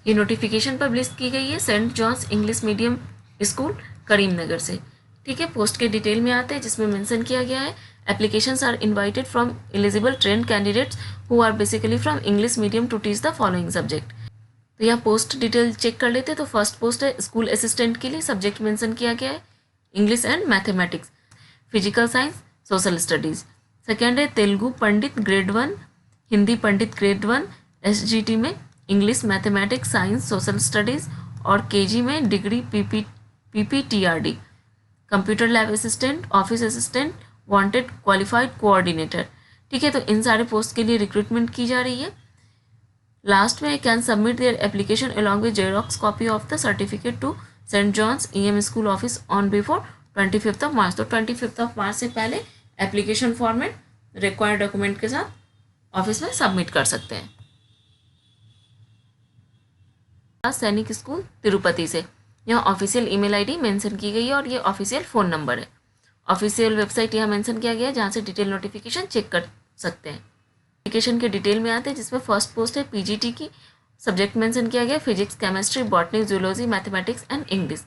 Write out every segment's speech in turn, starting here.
ये notification publish की गई है Saint John's English medium school Karimnagar से। ठीक है, पोस्ट के डिटेल में आते हैं जिसमें मेंशन किया गया है applications are invited from eligible trained candidates who are basically from English medium to teach the following subject. तो यहाँ पोस्ट डिटेल चेक कर लेते हैं। तो फर्स्ट पोस्ट है स्कूल असिस्टेंट के लिए, सब्जेक्ट मेंशन किया गया है English and mathematics, physical science, social studies. Second है Telugu pandit grade 1, Hindi pandit grade 1 SGT में, English mathematics science social studies, और KG में degree PPTRD, computer lab assistant, office assistant, wanted qualified coordinator. ठीक है, तो इन सारे पोस्ट के लिए रिक्रूटमेंट की जा रही है। लास्ट में can submit their application along with Xerox copy of the certificate to Saint John's EM school office on before 25 March. तो 25 मार्च से पहले एप्लीकेशन फॉर्मेट रिक्वायर्ड डॉक्यूमेंट के साथ ऑफिस में सबमिट कर सकते हैं। सैनिक स्कूल तिरुपति से, यहाँ ऑफिशियल ईमेल आईडी मेंशन की गई है और ये ऑफिशियल फ़ोन नंबर है। ऑफिशियल वेबसाइट यहाँ मेंशन किया गया है जहाँ से डिटेल नोटिफिकेशन चेक कर सकते हैं। एप्लीकेशन के डिटेल में आते हैं जिसमें फर्स्ट पोस्ट है PGT की, सब्जेक्ट मेंशन किया गया physics, chemistry, botany, zoology, mathematics and English.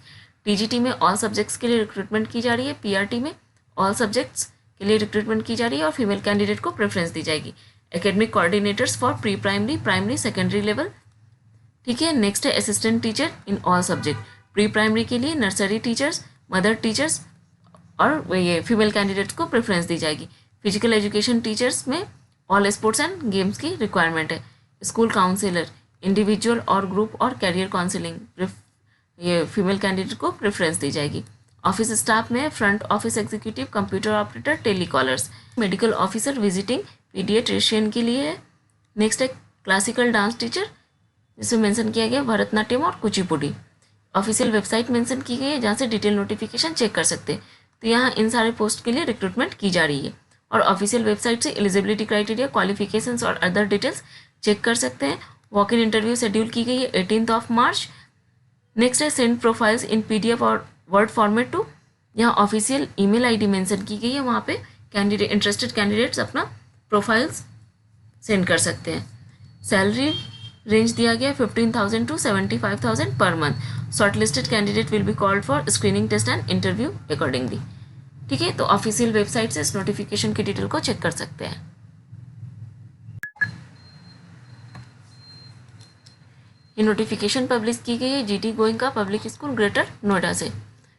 TGT में ऑल सब्जेक्ट्स के लिए रिक्रूटमेंट की जा रही है। PRT में ऑल सब्जेक्ट्स के लिए रिक्रूटमेंट की जा रही है और फीमेल कैंडिडेट को प्रेफरेंस दी जाएगी। Academic coordinators for pre primary, primary, secondary level. ठीक है, नेक्स्ट है assistant teacher in all subject. Pre primary के लिए नर्सरी टीचर्स, मदर टीचर्स और ये फीमेल कैंडिडेट्स को प्रेफरेंस दी जाएगी। फिजिकल एजुकेशन टीचर्स में ऑल स्पोर्ट्स एंड गेम्स की रिक्वायरमेंट है। स्कूल काउंसिलर, इंडिविजुअल और ग्रुप और कैरियर काउंसिलिंग, ये फीमेल कैंडिडेट को प्रेफरेंस दी जाएगी। ऑफिस स्टाफ में front office executive, computer operator, telecallers, medical officer, visiting paediatrician के लिए है। नेक्स्ट है क्लासिकल डांस टीचर जिसमें मेंशन किया गया भरतनाट्यम और कुचिपुड़ी। ऑफिशियल वेबसाइट मेंशन की गई है जहाँ से डिटेल नोटिफिकेशन चेक कर सकते हैं। तो यहाँ इन सारे पोस्ट के लिए रिक्रूटमेंट की जा रही है और ऑफिशियल वेबसाइट से एलिजिबिलिटी क्राइटेरिया, क्वालिफिकेशंस और अदर डिटेल्स चेक कर सकते हैं। वॉक इन इंटरव्यू शेड्यूल की गई है 18 मार्च। नेक्स्ट है सेंड प्रोफाइल्स इन PDF और वर्ड फॉर्मेट टू, यहाँ ऑफिशियल ईमेल आईडी मेंशन की गई है, वहाँ पे कैंडिडेट इंटरेस्टेड कैंडिडेट्स अपना प्रोफाइल्स सेंड कर सकते हैं। सैलरी रेंज दिया गया 15,000 to 75,000 पर month. Shortlisted candidate will be called for screening test and interview accordingly. ठीक है, तो ऑफिशियल वेबसाइट से इस नोटिफिकेशन की डिटेल को चेक कर सकते हैं। ये नोटिफिकेशन पब्लिश की गई है GT Goenka public school greater Noida से।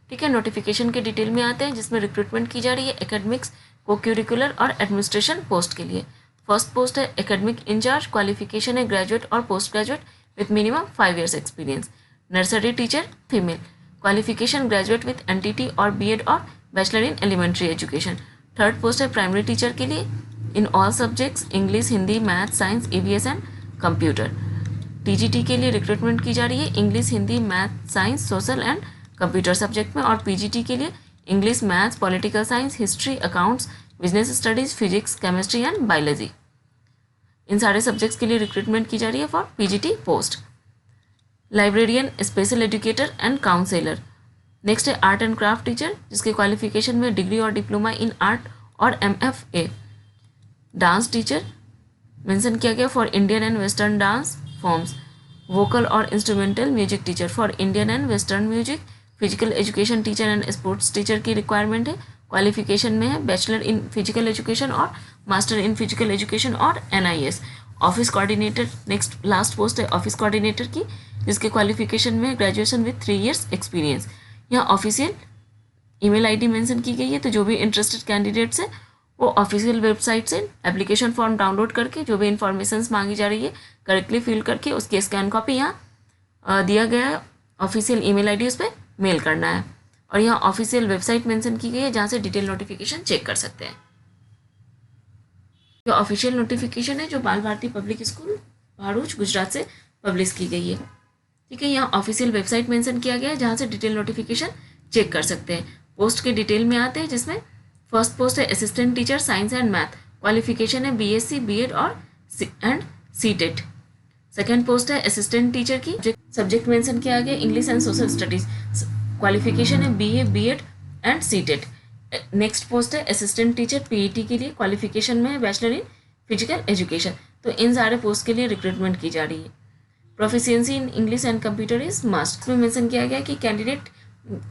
ठीक है, नोटिफिकेशन के डिटेल में आते हैं जिसमें रिक्रूटमेंट की जा रही है एकेडमिक्स, को क्यूरिकुलर और एडमिनिस्ट्रेशन पोस्ट के लिए। फर्स्ट पोस्ट है एकेडमिक इंचार्ज, क्वालिफिकेशन है ग्रेजुएट और post graduate with minimum 5 years experience. Nursery teacher female, qualification graduate with NTT और BEd और bachelor in elementary education. Third post है प्राइमरी टीचर के लिए in all subjects English, Hindi, math, science, EVS and computer. TGT के लिए recruitment की जा रही है English, Hindi, math, science, social and computer subject में, और PGT के लिए English, maths, political science, history, accounts, business studies, physics, chemistry and biology. इन सारे सब्जेक्ट्स के लिए रिक्रूटमेंट की जा रही है for PGT post. Librarian, special educator and counsellor. Next है आर्ट एंड क्राफ्ट टीचर जिसके क्वालिफिकेशन में डिग्री और डिप्लोमा इन आर्ट और MFA। डांस टीचर मेंशन किया गया for Indian and western dance forms. Vocal और instrumental music teacher for Indian and western music. Physical education teacher and sports teacher की requirement है। Qualification में है bachelor in physical education और master in physical education और NIS। Office coordinator, next last post है office coordinator की जिसके qualification में ग्रेजुएशन विथ 3 years एक्सपीरियंस। यहाँ ऑफिशियल ईमेल आईडी मेंशन की गई है, तो जो भी इंटरेस्टेड कैंडिडेट्स हैं वो ऑफिशियल वेबसाइट से एप्लीकेशन फॉर्म डाउनलोड करके जो भी इंफॉर्मेशन मांगी जा रही है करेक्टली फिल करके उसकी स्कैन कॉपी यहाँ दिया गया है ऑफिशियल ईमेल आईडी उस पर मेल करना है। और यहाँ ऑफिशियल वेबसाइट मेंशन की गई है जहाँ से डिटेल नोटिफिकेशन चेक कर सकते हैं। ये ऑफिशियल नोटिफिकेशन है जो बाल भारती पब्लिक स्कूल भारूच गुजरात से पब्लिश की गई है। ठीक है, यहाँ ऑफिशियल वेबसाइट मेंशन किया गया है जहाँ से डिटेल नोटिफिकेशन चेक कर सकते हैं। पोस्ट के डिटेल में आते हैं जिसमें फर्स्ट पोस्ट है assistant teacher science and math, qualification है BSc, BEd और CTET। सेकेंड पोस्ट है असिस्टेंट टीचर की, सब्जेक्ट मेंशन किया गया English and social studies, qualification है BA, BEd and CTET। Next post है असिस्टेंट टीचर PET के लिए, क्वालिफिकेशन में है बैचलर इन फिजिकल एजुकेशन। तो इन सारे पोस्ट के लिए रिक्रूटमेंट की जा रही है। Proficiency in English and computer is must. इसमें मेंशन किया गया है कि कैंडिडेट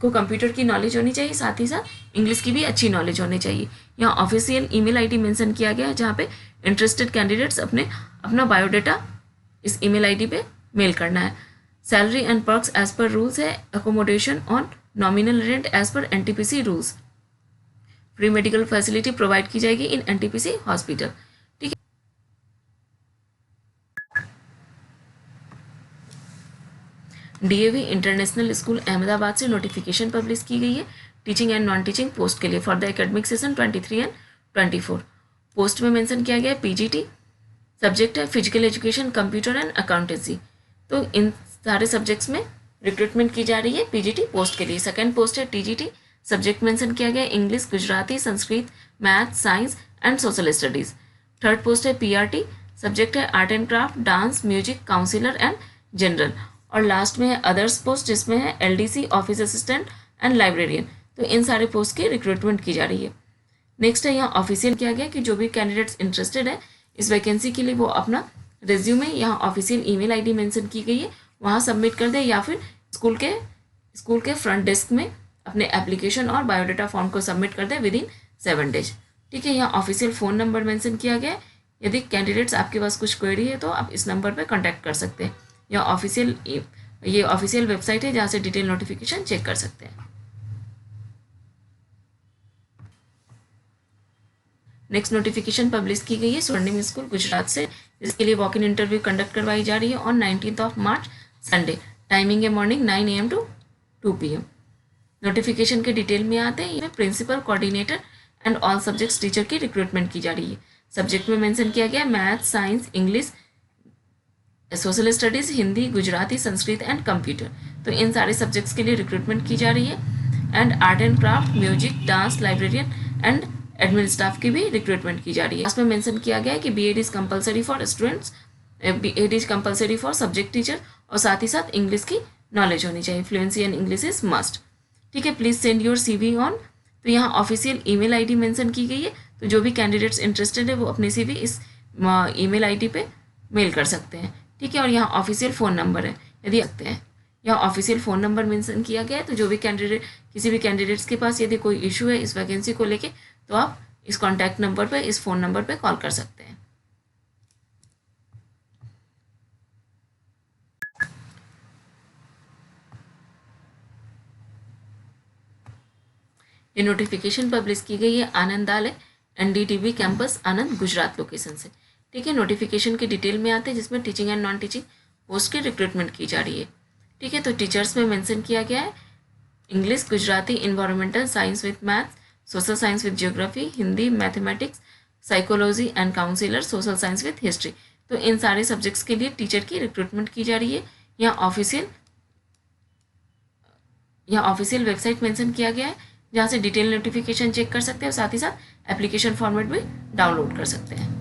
को कंप्यूटर की नॉलेज होनी चाहिए, साथ ही साथ इंग्लिश की भी अच्छी नॉलेज होनी चाहिए। यहाँ ऑफिशियल ईमेल आईडी मेंशन किया गया है जहाँ पे इंटरेस्टेड कैंडिडेट्स अपना बायोडाटा इस ईमेल आईडी पे मेल करना है। Salary and perks as per rules है, accommodation on nominal rent as per NTPC rules. Free medical facility provide की जाएगी इन एनटीपीसी हॉस्पिटल। ठीक है, डीएवी इंटरनेशनल स्कूल अहमदाबाद से नोटिफिकेशन पब्लिश की गई है teaching and non teaching post के लिए for the academic session 23 and 24। Post में मेंशन किया गया है पीजीटी, सब्जेक्ट है physical education, computer and accountancy. तो इन सारे सब्जेक्ट्स में रिक्रूटमेंट की जा रही है पीजीटी पोस्ट के लिए। सेकंड पोस्ट है टीजीटी, सब्जेक्ट मेंशन किया गया English, Gujarati, Sanskrit, math, science and social studies. Third post है पीआरटी, सब्जेक्ट है art and craft, dance, music, councillor and general. और लास्ट में है अदर्स पोस्ट जिसमें है LDC, office assistant and librarian. तो इन सारे पोस्ट की रिक्रूटमेंट की जा रही है। नेक्स्ट है यहाँ ऑफिशियल किया गया कि जो भी कैंडिडेट्स इंटरेस्टेड है इस वैकेंसी के लिए वो अपना रिज्यूमे यहाँ ऑफिशियल ईमेल आईडी मेंशन की गई है वहाँ सबमिट कर दे, या फिर स्कूल के फ्रंट डेस्क में अपने एप्लीकेशन और बायोडाटा फॉर्म को सबमिट कर दे विद इन 7 डेज। ठीक है, यहाँ ऑफिशियल फ़ोन नंबर मेंशन किया गया है। यदि कैंडिडेट्स आपके पास कुछ क्वेरी है तो आप इस नंबर पर कॉन्टैक्ट कर सकते हैं। ये ऑफिशियल वेबसाइट है जहाँ से डिटेल नोटिफिकेशन चेक कर सकते हैं। नेक्स्ट नोटिफिकेशन पब्लिश की गई है स्वर्णिम स्कूल गुजरात से, जिसके लिए वॉक इन इंटरव्यू कंडक्ट करवाई जा रही है ऑन 19 मार्च संडे। टाइमिंग है morning 9 AM to 2 PM। Notification के डिटेल में आते हैं, इसमें principal, coordinator and all subjects teacher की रिक्रूटमेंट की जा रही है। सब्जेक्ट में मेंशन किया गया math, science, English, social studies, Hindi, Gujarati, Sanskrit and computer. तो इन सारे सब्जेक्ट्स के लिए रिक्रूटमेंट की जा रही है। And art and craft, music, dance, librarian and admin staff की भी रिक्रूटमेंट की जा रही है। इसमें मेंशन किया गया है कि BEd is compulsory for students, BEd is compulsory for subject teacher, और साथ ही साथ इंग्लिश की नॉलेज होनी चाहिए। Fluency in English is must. ठीक है, please send your CV on. तो यहाँ ऑफिशियल ईमेल आईडी मेंशन की गई है, तो जो भी कैंडिडेट्स इंटरेस्टेड है वो अपनी CV इस ईमेल आईडी पे मेल कर सकते हैं। ठीक है, और यहाँ ऑफिशियल फ़ोन नंबर है, यदि रखते हैं यहाँ ऑफिशियल फ़ोन नंबर मेंशन किया गया है। तो जो भी किसी भी कैंडिडेट्स के पास यदि कोई इशू है इस वैकेंसी को लेके तो आप इस कॉन्टैक्ट नंबर पे, इस फ़ोन नंबर पे कॉल कर सकते हैं। ये नोटिफिकेशन पब्लिश की गई है आनंदालय NDTV कैंपस आनंद गुजरात लोकेशन से। ठीक है, नोटिफिकेशन की डिटेल में आते हैं जिसमें teaching and non teaching post की रिक्रूटमेंट की जा रही है। ठीक है, तो टीचर्स में मेंशन किया गया है English, Gujarati, environmental science with maths, social science with geography, Hindi, mathematics, psychology and counsellor, social science with history. तो इन सारे सब्जेक्ट्स के लिए टीचर की रिक्रूटमेंट की जा रही है। यहाँ ऑफिशियल वेबसाइट मेंशन किया गया है जहाँ से डिटेल नोटिफिकेशन चेक कर सकते हैं और साथ ही साथ एप्लीकेशन फॉर्मेट भी डाउनलोड कर सकते हैं।